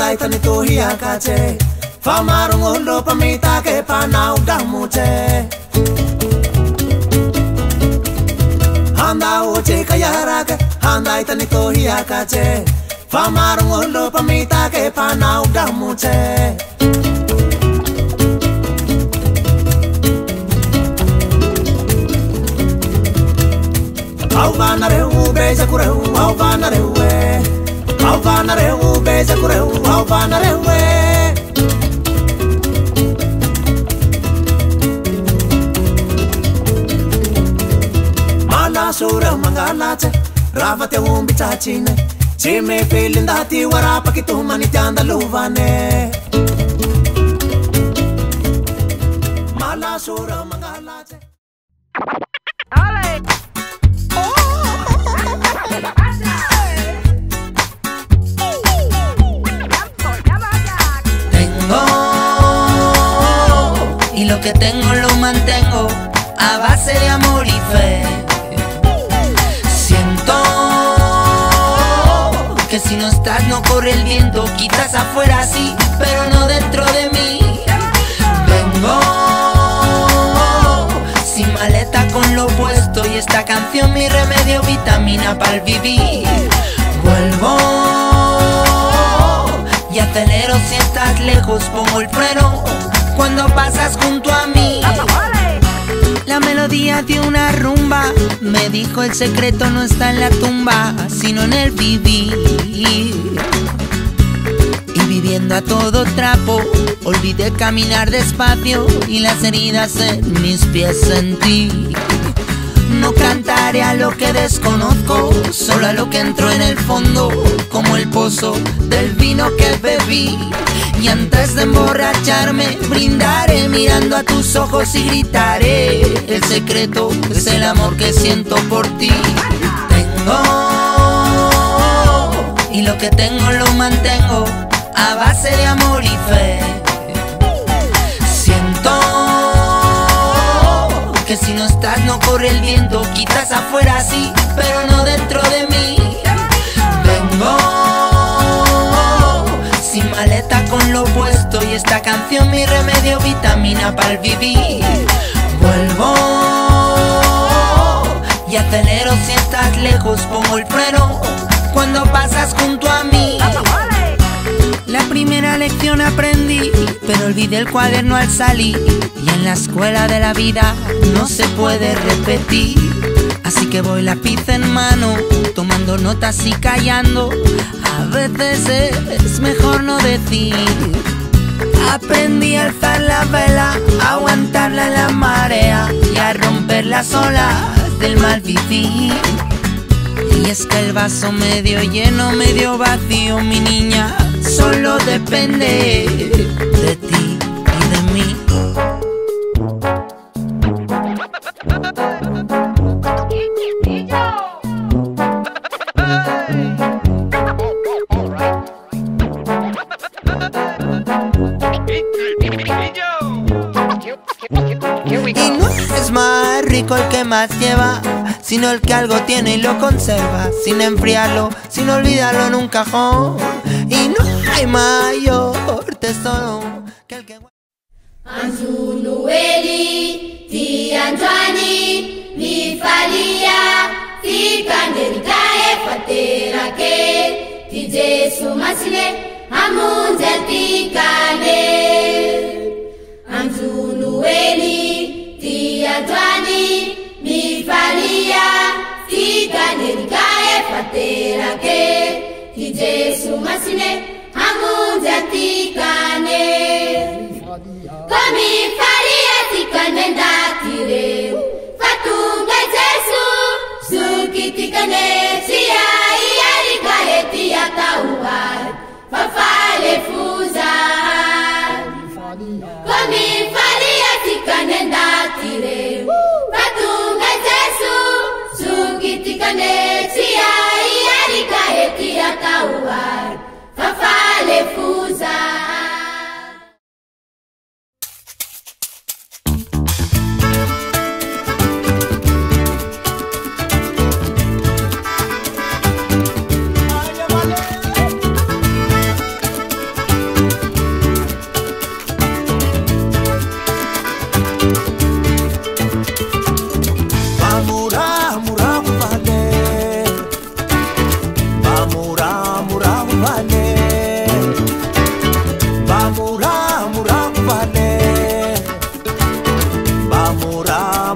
handai tani tuhia kache famarung ulo pamita ke panau gamuche handa uche kayara ke handai tani tuhia kache famarung ulo pamita ke panau gamuche Auvana reu beija cureu, auvana reu auvana reu beija cureu, auvana reu Mala sureu mangalache, ravate bichachine Chime pilindati warapa kitumani tianda luvane Mala sureu mangalache Y lo que tengo lo mantengo a base de amor y fe. Siento que si no estás no corre el viento, quizás afuera sí, pero no dentro de mí. Vengo sin maleta con lo puesto y esta canción mi remedio, vitamina para el vivir. Vuelvo y acelero si estás lejos, pongo el freno cuando pasas junto a mí. La melodía de una rumba me dijo el secreto no está en la tumba, sino en el vivir. Y viviendo a todo trapo, olvidé caminar despacio y las heridas en mis pies sentí. No cantaré a lo que desconozco, solo a lo que entró en el fondo, como el pozo del vino que bebí. Y antes de emborracharme, brindaré mirando a tus ojos y gritaré. El secreto es el amor que siento por ti. Tengo, y lo que tengo lo mantengo a base de amor y fe. Siento que si no estás no corre el viento, quizás afuera sí, pero no dentro de mí. Vengo sin maleta con lo puesto y esta canción mi remedio, vitamina para el vivir. Vuelvo y acelero si estás lejos, pongo el freno cuando pasas junto a mí. La primera lección aprendí, pero olvidé el cuaderno al salir. Y en la escuela de la vida no se puede repetir. Así que voy lápiz en mano, tomando notas y callando. A veces es mejor no decir. Aprendí a alzar la vela, a aguantarla en la marea y a romper las olas del mal vivir. Y es que el vaso medio lleno, medio vacío, mi niña, solo depende de ti y de mí. Y no es más rico el que más lleva, sino el que algo tiene y lo conserva, sin enfriarlo, sin olvidarlo en un cajón. Y no hay mayor tesoro que el que... Anzunueli, ti Antoine, mi falia, ti candelita e fatera che ti Gesù masile, amunza ti cane. Anzunueli, ti Antoine, mi falia, ti candelita e fatera che ti Gesù masile, amunza ti cane. Come faria ti canendati re, fatunga Gesù, su chi ti canezia, ieri caeti a tauar, fa fale fusar. Come faria ti canendati re, fatunga Gesù, su chi ti canezia, ieri caeti a tauar, fa fale fusar.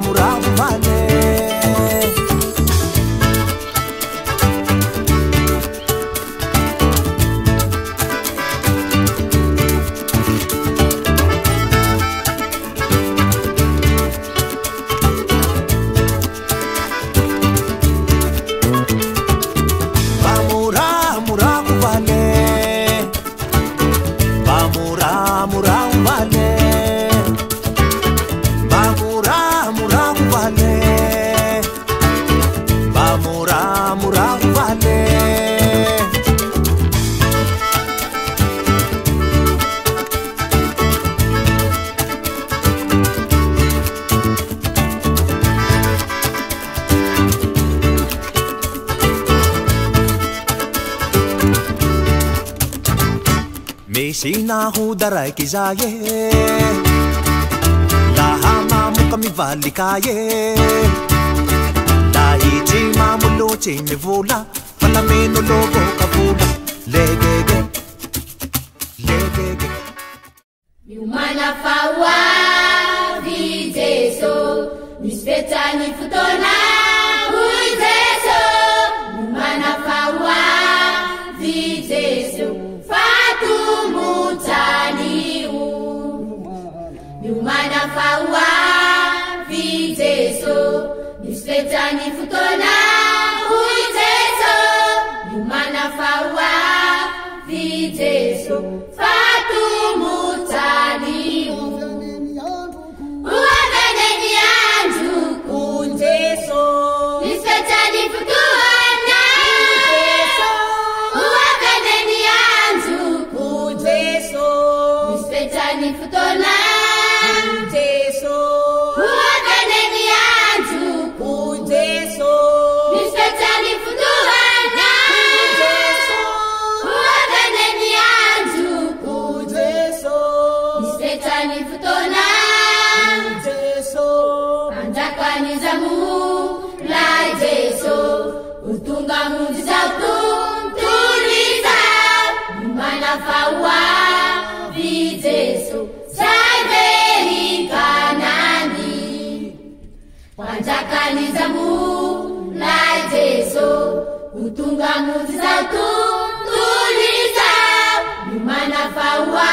murahu vale. Sina hudaray kizaye lahama mo kami valikaye lahiji mamulo chini vula palamino logo kapula legege legege Yumana fawa vizeso nispetani futona huizeso Yumana fawa vizeso Yumana fawa vizeso nispetani futona huizeso Yumana fawa vizeso fatumutani uwaveneni yanju kunzeso nispetani futona uwaveneni yanju kunzeso nispetani futona Fawa vizeso saiberi kanani Wanjakani zamu laizeso utunga muzi za tuliza Yumana fawa